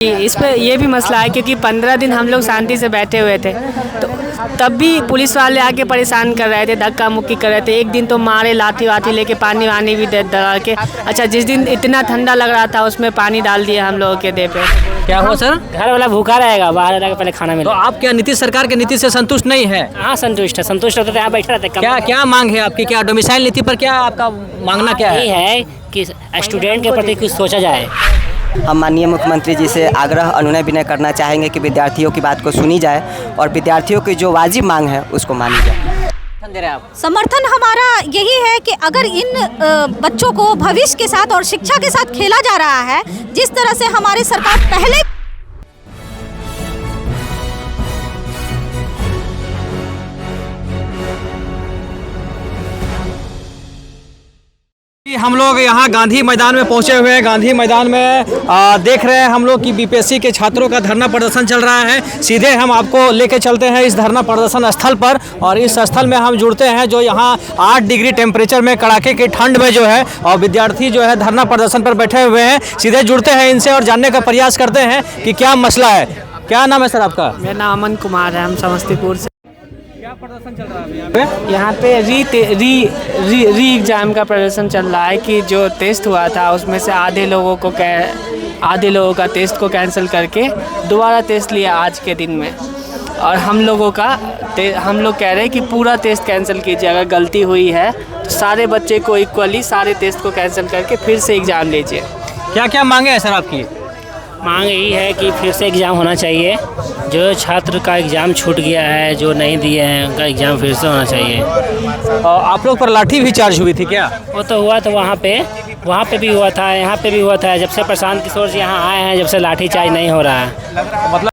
इस पे ये भी मसला है क्योंकि 15 दिन हम लोग शांति से बैठे हुए थे, तो तब भी पुलिस वाले आके परेशान कर रहे थे, धक्का मुक्की कर रहे थे। एक दिन तो मारे, लाठी वाठी लेके पानी वानी भी डरा के। अच्छा, जिस दिन इतना ठंडा लग रहा था उसमें पानी डाल दिया हम लोगों के देह पे। क्या हुआ सर? घर वाला भूखा रहेगा, बाहर रहेगा, पहले खाना तो मिलेगा। आप क्या नीतीश सरकार के नीति से संतुष्ट नहीं है? हाँ संतुष्ट है, संतुष्ट होते तो यहाँ बैठे रहते। क्या क्या मांग है आपकी? क्या डोमिसाइल नीति पर क्या आपका मांगना क्या यही है? है कि स्टूडेंट के प्रति कुछ सोचा जाए। हम माननीय मुख्यमंत्री जी से आग्रह अनुनय विनय करना चाहेंगे कि विद्यार्थियों की बात को सुनी जाए और विद्यार्थियों की जो वाजिब मांग है उसको मानी जाए। समर्थन हमारा यही है कि अगर इन बच्चों को भविष्य के साथ और शिक्षा के साथ खेला जा रहा है, जिस तरह से हमारी सरकार पहले हम लोग यहाँ गांधी मैदान में पहुँचे हुए हैं। गांधी मैदान में देख रहे हैं हम लोग कि बीपीएससी के छात्रों का धरना प्रदर्शन चल रहा है। सीधे हम आपको लेके चलते हैं इस धरना प्रदर्शन स्थल पर, और इस स्थल में हम जुड़ते हैं जो यहाँ 8 डिग्री टेम्परेचर में कड़ाके की ठंड में जो है और विद्यार्थी जो है धरना प्रदर्शन पर बैठे हुए हैं। सीधे जुड़ते हैं इनसे और जानने का प्रयास करते हैं कि क्या मसला है। क्या नाम है सर आपका? मेरा नाम अमन कुमार है, हम समस्तीपुर से। क्या प्रदर्शन चल रहा है यहाँ पे री एग्ज़ाम का प्रदर्शन चल रहा है कि जो टेस्ट हुआ था उसमें से आधे लोगों का टेस्ट को कैंसिल करके दोबारा टेस्ट लिया आज के दिन में। और हम लोग कह रहे हैं कि पूरा टेस्ट कैंसिल कीजिए। अगर गलती हुई है तो सारे बच्चे को इक्वली सारे टेस्ट को कैंसिल करके फिर से एग्ज़ाम लीजिए। क्या क्या मांगे हैं सर आपकी? मांग यही है कि फिर से एग्ज़ाम होना चाहिए। जो छात्र का एग्ज़ाम छूट गया है, जो नहीं दिए हैं, उनका एग्ज़ाम फिर से होना चाहिए। आप लोग पर लाठी भी चार्ज हुई थी क्या? वो तो हुआ तो वहाँ पे भी हुआ था, यहाँ पे भी हुआ था। जब से प्रशांत किशोर जी यहाँ आए हैं, जब से लाठीचार्ज नहीं हो रहा है। मतलब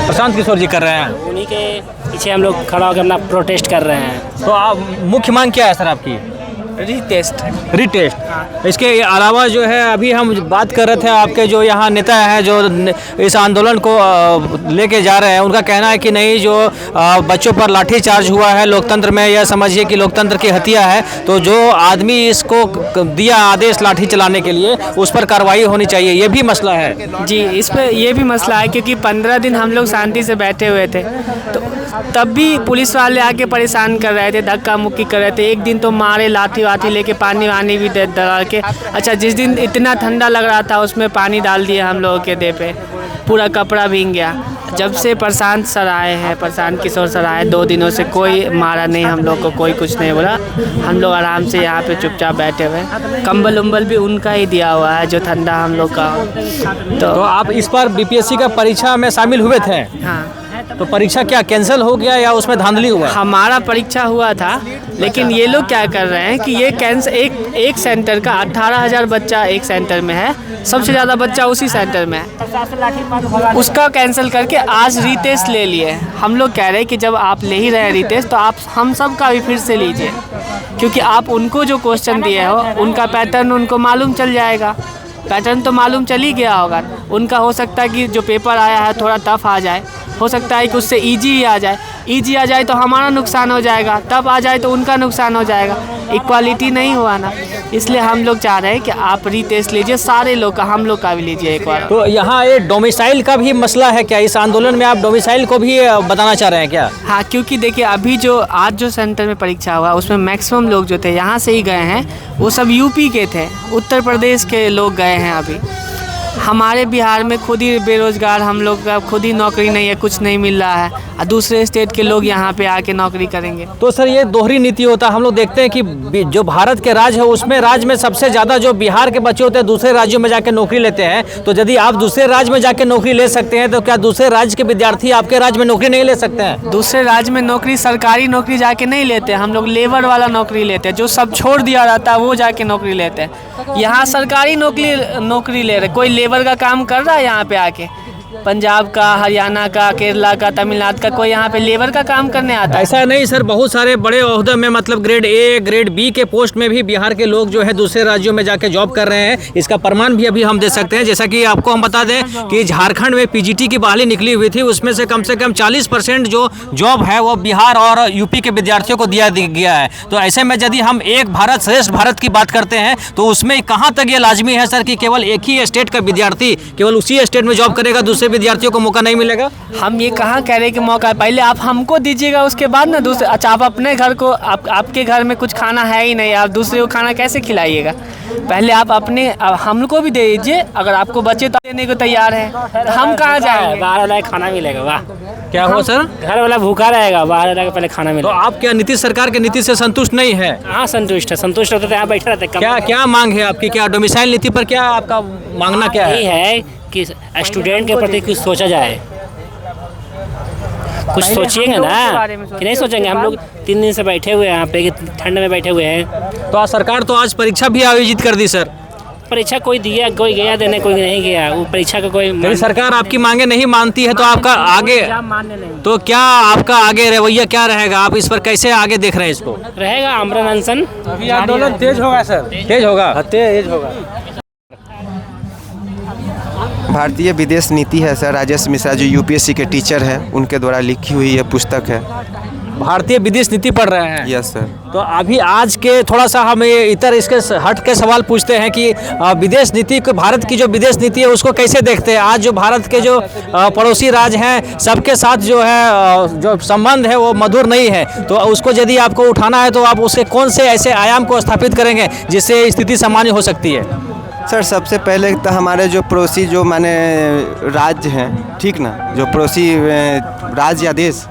प्रशांत किशोर जी कर रहे हैं, उन्हीं के पीछे हम लोग खड़ा होकर अपना प्रोटेस्ट कर रहे हैं। तो आप मुख्य मांग क्या है सर आपकी? रीटेस्ट। इसके अलावा जो है अभी हम बात कर रहे थे, आपके जो यहाँ नेता हैं जो इस आंदोलन को लेके जा रहे हैं, उनका कहना है कि नहीं, जो बच्चों पर लाठी चार्ज हुआ है लोकतंत्र में, यह समझिए कि लोकतंत्र की हत्या है। तो जो आदमी इसको दिया आदेश लाठी चलाने के लिए, उस पर कार्रवाई होनी चाहिए। ये भी मसला है। जी, इस पे ये भी मसला है क्योंकि 15 दिन हम लोग शांति से बैठे हुए थे, तो तब भी पुलिस वाले आके परेशान कर रहे थे, धक्का मुक्की कर रहे थे। एक दिन तो मारे, लाठी वाठी लेके पानी वानी भी डरा के। अच्छा, जिस दिन इतना ठंडा लग रहा था उसमें पानी डाल दिया हम लोगों के देह पे, पूरा कपड़ा भीग गया। जब से प्रशांत सर आए हैं, प्रशांत किशोर सर आए, 2 दिनों से कोई मारा नहीं हम लोग को, कोई कुछ नहीं बोला। हम लोग आराम से यहाँ पे चुपचाप बैठे हुए। कंबल उम्बल भी उनका ही दिया हुआ है जो ठंडा हम लोग का। तो आप इस बार बीपीएससी का परीक्षा में शामिल हुए थे? हाँ। तो परीक्षा क्या कैंसिल हो गया या उसमें धांधली हुआ? हमारा परीक्षा हुआ था, लेकिन ये लोग क्या कर रहे हैं कि ये एक सेंटर का 18,000 बच्चा एक सेंटर में है, सबसे ज़्यादा बच्चा उसी सेंटर में है, उसका कैंसिल करके आज रीटेस्ट ले लिए। हम लोग कह रहे हैं कि जब आप ले ही रहे हैं रीटेस्ट, तो आप हम सब का भी फिर से लीजिए, क्योंकि आप उनको जो क्वेश्चन दिए हो उनका पैटर्न उनको मालूम चल जाएगा। पैटर्न तो मालूम चल ही गया होगा उनका। हो सकता है कि जो पेपर आया है थोड़ा टफ आ जाए, हो सकता है कि उससे इजी आ जाए। इजी आ जाए तो हमारा नुकसान हो जाएगा, तब आ जाए तो उनका नुकसान हो जाएगा। इक्वालिटी नहीं हुआ ना, इसलिए हम लोग चाह रहे हैं कि आप रीटेस्ट लीजिए, सारे लोग का, हम लोग का भी लीजिए एक बार। तो यहाँ ये डोमिसाइल का भी मसला है क्या? इस आंदोलन में आप डोमिसाइल को भी बताना चाह रहे हैं क्या? हाँ, क्योंकि देखिए अभी जो आज जो सेंटर में परीक्षा हुआ उसमें मैक्सिमम लोग जो थे यहाँ से ही गए हैं, वो सब यूपी के थे, उत्तर प्रदेश के लोग गए हैं। अभी हमारे बिहार में खुद ही बेरोजगार, हम लोग का खुद ही नौकरी नहीं है, कुछ नहीं मिल रहा है, और दूसरे स्टेट के लोग यहाँ पे आके नौकरी करेंगे। तो सर ये दोहरी नीति होता है। हम लोग देखते हैं कि जो भारत के राज्य है उसमें राज्य में सबसे ज़्यादा जो बिहार के बच्चे होते हैं दूसरे राज्यों में जाके नौकरी लेते हैं। तो यदि आप दूसरे राज्य में जाके नौकरी ले सकते हैं, तो क्या दूसरे राज्य के विद्यार्थी आपके राज्य में नौकरी नहीं ले सकते हैं? दूसरे राज्य में नौकरी, सरकारी नौकरी जाके नहीं लेते, हम लोग लेबर वाला नौकरी लेते हैं, जो सब छोड़ दिया रहता है वो जाके नौकरी लेते हैं। यहाँ सरकारी नौकरी ले रहे, कोई लेबर का काम कर रहा है यहाँ पे आके, पंजाब का, हरियाणा का, केरला का, तमिलनाडु का, कोई यहाँ पे लेबर का काम करने आता है? ऐसा नहीं सर, बहुत सारे बड़े ओहदे में मतलब ग्रेड ए ग्रेड बी के पोस्ट में भी बिहार के लोग जो है दूसरे राज्यों में जाके जॉब कर रहे हैं। इसका प्रमाण भी अभी हम दे सकते हैं। जैसा कि आपको हम बता दें कि झारखंड में पीजीटी की बहाली निकली हुई थी, उसमें से कम 40% जो जॉब है वो बिहार और यूपी के विद्यार्थियों को दिया गया है। तो ऐसे में यदि हम एक भारत श्रेष्ठ भारत की बात करते हैं तो उसमें कहाँ तक ये लाजमी है सर कि केवल एक ही स्टेट का विद्यार्थी केवल उसी स्टेट में जॉब करेगा, दूसरे विद्यार्थियों को मौका नहीं मिलेगा? हम ये कहाँ कह रहे हैं कि मौका, पहले आप हमको दीजिएगा, उसके बाद ना दूसरे। अच्छा, आप अपने घर को, आपके घर में कुछ खाना है ही नहीं, आप दूसरे को खाना कैसे खिलाइएगा? पहले आप अपने, हमको भी दे दीजिए, अगर आपको बचे तो देने को तैयार है, तो हम कहाँ जाएंगे? बाहर वाला खाना मिलेगा, वाह क्या हो सर? घर वाला भूखा रहेगा, बाहर वाला पहले खाना तो मिलेगा। आप क्या नीतीश सरकार के नीति से संतुष्ट नहीं है? हाँ संतुष्ट है, संतुष्ट होते तो यहाँ बैठे रहते। क्या मांग है आपकी? क्या डोमिसाइल नीति पर क्या आपका मांगना क्या यही है? है कि स्टूडेंट के प्रति कुछ सोचा जाए, कुछ सोचिएगा ना कि नहीं सोचेंगे। हम लोग 3 दिन से बैठे हुए हैं यहाँ पे, ठंड में बैठे हुए हैं। तो सरकार तो आज परीक्षा भी आयोजित कर दी सर। परीक्षा कोई दिया, कोई गया देने, कोई नहीं गया। वो परीक्षा का कोई यदि सरकार आपकी मांगे नहीं मानती है तो आपका आगे, मानने नहीं तो क्या आपका आगे रवैया क्या रहेगा? आप इस पर कैसे आगे देख रहे हैं इसको? रहेगा आमरण अनशन। अभी आंदोलन तेज होगा सर, तेज होगा, तेज होगा। भारतीय विदेश नीति है सर, राजेश मिश्रा जो यूपीएससी के टीचर हैं उनके द्वारा लिखी हुई ये पुस्तक है। भारतीय विदेश नीति पढ़ रहे हैं? Yes sir. तो अभी आज के थोड़ा सा हम इतर इसके हट के सवाल पूछते हैं कि विदेश नीति को, भारत की जो विदेश नीति है उसको कैसे देखते हैं? आज जो भारत के जो पड़ोसी राज्य हैं सबके साथ जो है जो संबंध है वो मधुर नहीं है, तो उसको यदि आपको उठाना है तो आप उसके कौन से ऐसे आयाम को स्थापित करेंगे जिससे स्थिति सामान्य हो सकती है? सर सबसे पहले तो हमारे जो पड़ोसी जो माने राज्य हैं, ठीक ना, जो पड़ोसी राज्य या देश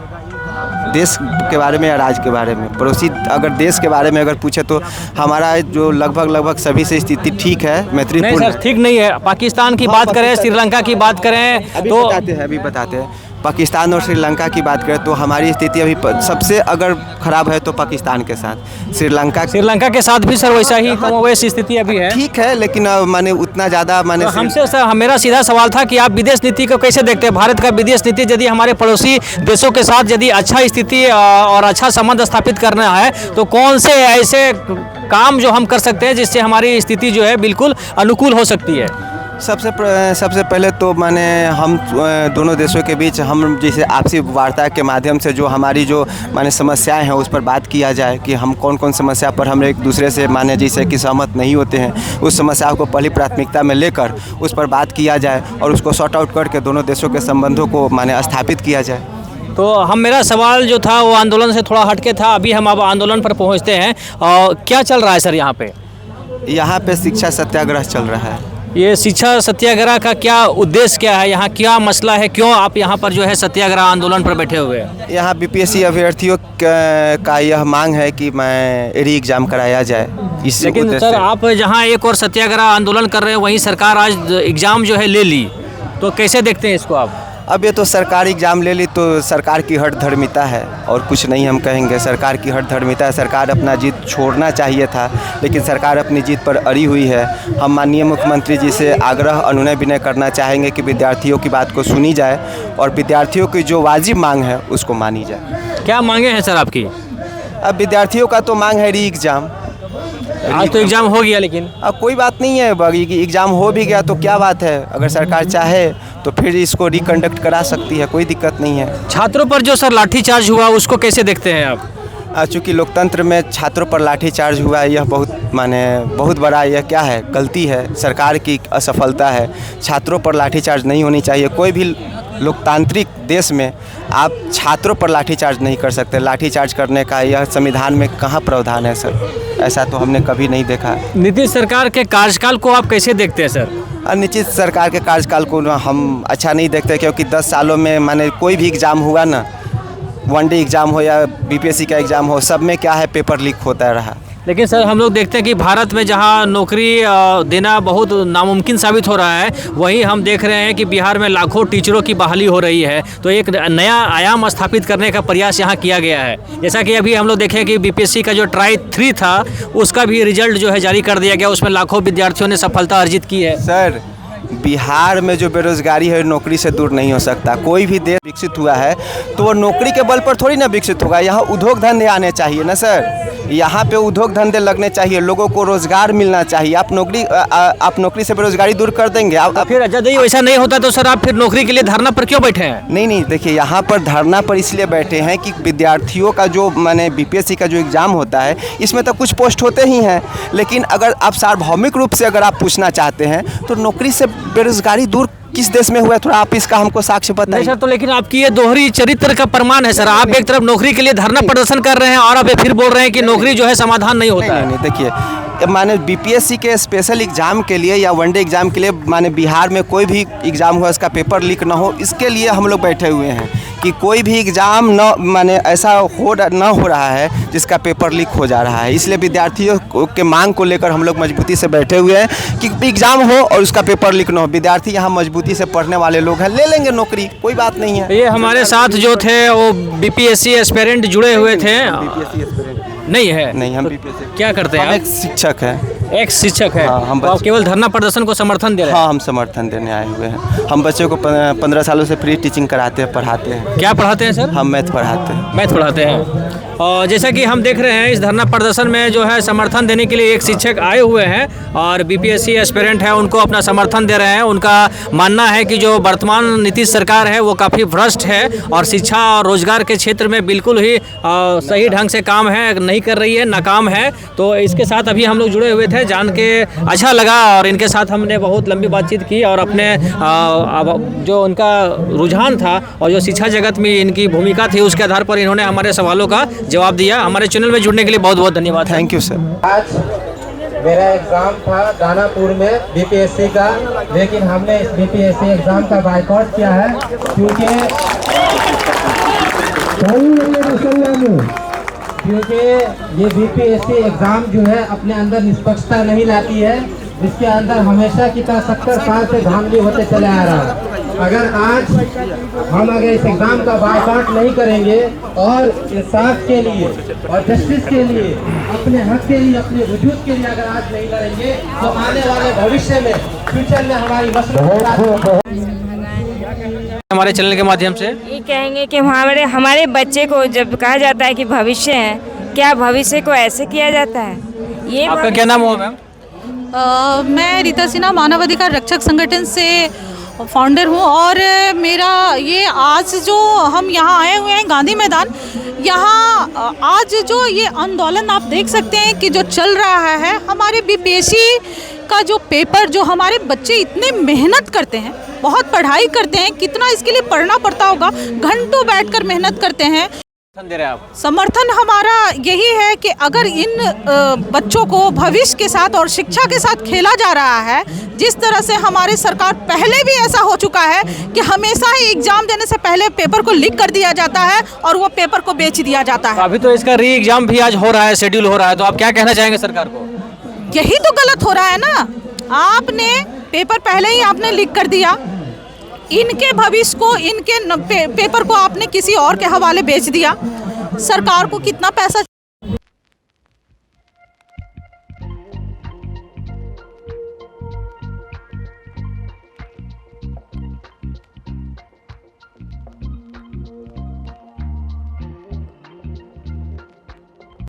के बारे में या राज्य के बारे में, पड़ोसी अगर देश के बारे में अगर पूछे तो हमारा जो लगभग सभी से स्थिति ठीक है, मैत्रीपूर्ण। नहीं सर, ठीक नहीं है। पाकिस्तान की बात करें, श्रीलंका की बात करें तो अभी बताते हैं। पाकिस्तान और श्रीलंका की बात करें तो हमारी स्थिति अभी सबसे अगर खराब है तो पाकिस्तान के साथ। श्रीलंका के साथ भी सर वैसा ही वैसी स्थिति अभी है। ठीक है, लेकिन माने उतना ज़्यादा माने तो हमसे सर मेरा सीधा सवाल था कि आप विदेश नीति को कैसे देखते हैं? भारत का विदेश नीति यदि हमारे पड़ोसी देशों के साथ यदि अच्छा स्थिति और अच्छा संबंध स्थापित करना है तो कौन से ऐसे काम जो हम कर सकते हैं जिससे हमारी स्थिति जो है बिल्कुल अनुकूल हो सकती है? सबसे पहले तो माने हम दोनों देशों के बीच हम जैसे आपसी वार्ता के माध्यम से जो हमारी जो माने समस्याएं हैं उस पर बात किया जाए कि हम कौन कौन समस्या पर हम एक दूसरे से माने जैसे कि सहमत नहीं होते हैं, उस समस्या को पहली प्राथमिकता में लेकर उस पर बात किया जाए और उसको सॉर्ट आउट करके दोनों देशों के संबंधों को माने स्थापित किया जाए। तो मेरा सवाल जो था वो आंदोलन से थोड़ा हटके था। अभी हम अब आंदोलन पर पहुँचते हैं। और क्या चल रहा है सर यहाँ पे? यहाँ पे शिक्षा सत्याग्रह चल रहा है। ये शिक्षा सत्याग्रह का क्या उद्देश्य क्या है? यहाँ क्या मसला है? क्यों आप यहाँ पर जो है सत्याग्रह आंदोलन पर बैठे हुए हैं? यहाँ बीपीएससी अभ्यर्थियों का यह मांग है कि मैं री एग्ज़ाम कराया जाए। लेकिन सर आप जहाँ एक और सत्याग्रह आंदोलन कर रहे हैं वहीं सरकार आज एग्ज़ाम जो है ले ली, तो कैसे देखते हैं इसको आप? अब ये तो सरकारी एग्ज़ाम ले ली तो सरकार की हठधर्मिता है और कुछ नहीं हम कहेंगे। सरकार की हठधर्मिता है, सरकार अपना जीत छोड़ना चाहिए था लेकिन सरकार अपनी जीत पर अड़ी हुई है। हम माननीय मुख्यमंत्री जी से आग्रह अनुनय विनय करना चाहेंगे कि विद्यार्थियों की बात को सुनी जाए और विद्यार्थियों की जो वाजिब मांग है उसको मानी जाए। क्या मांगे हैं सर आपकी? अब विद्यार्थियों का तो मांग है री एग्ज़ाम। आज तो एग्ज़ाम हो गया, लेकिन अब कोई बात नहीं है, एग्ज़ाम हो भी गया तो क्या बात है, अगर सरकार चाहे तो फिर इसको रिकंडक्ट करा सकती है, कोई दिक्कत नहीं है। छात्रों पर जो सर लाठीचार्ज हुआ उसको कैसे देखते हैं आप? चूँकि लोकतंत्र में छात्रों पर लाठीचार्ज हुआ है, यह बहुत बड़ा यह क्या है, गलती है, सरकार की असफलता है। छात्रों पर लाठीचार्ज नहीं होनी चाहिए। कोई भी लोकतांत्रिक देश में आप छात्रों पर लाठीचार्ज नहीं कर सकते। लाठीचार्ज करने का यह संविधान में कहाँ प्रावधान है सर? ऐसा तो हमने कभी नहीं देखा। नीतीश सरकार के कार्यकाल को आप कैसे देखते हैं सर? नीतीश सरकार के कार्यकाल को हम अच्छा नहीं देखते, क्योंकि 10 सालों में माने कोई भी एग्ज़ाम हुआ ना, वनडे एग्ज़ाम हो या बीपीएससी का एग्ज़ाम हो, सब में क्या है, पेपर लीक होता रहा। लेकिन सर हम लोग देखते हैं कि भारत में जहां नौकरी देना बहुत नामुमकिन साबित हो रहा है, वहीं हम देख रहे हैं कि बिहार में लाखों टीचरों की बहाली हो रही है। तो एक नया आयाम स्थापित करने का प्रयास यहाँ किया गया है। जैसा कि अभी हम लोग देखें कि बीपीएससी का जो ट्राई 3 था उसका भी रिजल्ट जो है जारी कर दिया गया, उसमें लाखों विद्यार्थियों ने सफलता अर्जित की है। सर बिहार में जो बेरोजगारी है नौकरी से दूर नहीं हो सकता। कोई भी देश विकसित हुआ है तो वो नौकरी के बल पर थोड़ी ना विकसित होगा। यहाँ उद्योग धंधे आने चाहिए ना सर, यहाँ पे उद्योग धंधे लगने चाहिए, लोगों को रोजगार मिलना चाहिए। आप नौकरी से बेरोजगारी दूर कर देंगे आप फिर यदि वैसा नहीं होता तो सर आप फिर नौकरी के लिए धरना पर क्यों बैठे हैं? नहीं, देखिए यहाँ पर धरना पर इसलिए बैठे हैं कि विद्यार्थियों का जो माने बीपीएससी का जो एग्ज़ाम होता है इसमें तो कुछ पोस्ट होते ही हैं, लेकिन अगर आप सार्वभौमिक रूप से अगर आप पूछना चाहते हैं तो नौकरी से बेरोजगारी दूर किस देश में हुआ है, थोड़ा आप इसका हमको साक्ष्य बताइए। नहीं सर, तो लेकिन आपकी ये दोहरी चरित्र का प्रमाण है सर। आप एक तरफ नौकरी के लिए धरना प्रदर्शन कर रहे हैं और आप फिर बोल रहे हैं कि नौकरी जो है समाधान नहीं होता है। नहीं, देखिए माने बीपीएससी के स्पेशल एग्ज़ाम के लिए या वनडे एग्ज़ाम के लिए माने बिहार में कोई भी एग्ज़ाम हुआ उसका पेपर लीक ना हो, इसके लिए हम लोग बैठे हुए हैं कि कोई भी एग्ज़ाम न माने ऐसा ना हो रहा है जिसका पेपर लीक हो जा रहा है। इसलिए विद्यार्थियों के मांग को लेकर हम लोग मजबूती से बैठे हुए हैं कि एग्ज़ाम हो और उसका पेपर लीक ना हो। विद्यार्थी यहाँ मजबूती से पढ़ने वाले लोग हैं, ले लेंगे नौकरी, कोई बात नहीं है। ये हमारे साथ जो थे वो बीपीएससी एस्पिरेंट जुड़े हुए थे। नहीं है? नहीं, हम बीपीएससी क्या करते हैं? हम एक शिक्षक हैं। एक शिक्षक है? हाँ, हम तो आप केवल धरना प्रदर्शन को समर्थन दे रहे हैं? हाँ, हम समर्थन देने आए हुए हैं। हम बच्चों को 15 सालों से फ्री टीचिंग कराते हैं, पढ़ाते हैं। क्या पढ़ाते हैं सर? हम मैथ पढ़ाते हैं। मैथ पढ़ाते हैं। और जैसा कि हम देख रहे हैं इस धरना प्रदर्शन में जो है समर्थन देने के लिए एक शिक्षक आए हुए हैं और बीपीएससी एस्पिरेंट है उनको अपना समर्थन दे रहे हैं। उनका मानना है कि जो वर्तमान नीतीश सरकार है वो काफ़ी भ्रष्ट है और शिक्षा और रोजगार के क्षेत्र में बिल्कुल ही सही ढंग से काम नहीं कर रही है, नाकाम है। तो इसके साथ अभी हम लोग जुड़े हुए थे, जान के अच्छा लगा और इनके साथ हमने बहुत लंबी बातचीत की और अपने जो उनका रुझान था और जो शिक्षा जगत में इनकी भूमिका थी उसके आधार पर इन्होंने हमारे सवालों का जवाब दिया। हमारे चैनल में जुड़ने के लिए बहुत बहुत धन्यवाद। Thank you sir. आज मेरा एग्ज़ाम था दानापुर में बीपीएससी का, लेकिन हमने इस बीपीएससी एग्ज़ाम का बायकॉट किया है क्योंकि ये बीपीएससी एग्ज़ाम जो है अपने अंदर निष्पक्षता नहीं लाती है, जिसके अंदर हमेशा की तरह 70 साल से धांधली होते चले आ रहा है। अगर आज हम इस एग्ज़ाम का बायकॉट नहीं करेंगे और इंसाफ के लिए और जस्टिस के लिए, अपने हक के लिए, अपने वजूद के लिए अगर आज नहीं लड़ेंगे तो आने वाले भविष्य में, फ्यूचर में हमारी हमारे चैनल के माध्यम से ये कहेंगे कि हमारे बच्चे को जब कहा जाता है कि भविष्य है, क्या भविष्य को ऐसे किया जाता है? ये आपका क्या नाम हुआ मैम? मैं रीता सिन्हा मानव अधिकार रक्षक संगठन से फाउंडर हूँ और मेरा ये आज जो हम यहाँ आए हुए हैं गांधी मैदान, यहाँ आज जो ये आंदोलन आप देख सकते हैं कि जो चल रहा है, हमारे बीपीएससी का जो पेपर, जो हमारे बच्चे इतने मेहनत करते हैं, बहुत पढ़ाई करते हैं, कितना इसके लिए पढ़ना पड़ता होगा, घंटों बैठकर मेहनत करते हैं। दे रहे हैं आप? समर्थन हमारा यही है कि अगर इन बच्चों को भविष्य के साथ और शिक्षा के साथ खेला जा रहा है, जिस तरह से हमारी सरकार पहले भी ऐसा हो चुका है कि हमेशा ही एग्जाम देने से पहले पेपर को लीक कर दिया जाता है और वो पेपर को बेच दिया जाता है। अभी तो इसका री एग्जाम भी आज हो रहा है, शेड्यूल हो रहा है, तो आप क्या कहना चाहेंगे सरकार को? यही तो गलत हो रहा है ना। आपने पेपर पहले ही आपने लीक कर दिया, इनके भविष्य को, इनके पेपर को आपने किसी और के हवाले बेच दिया। सरकार को कितना पैसा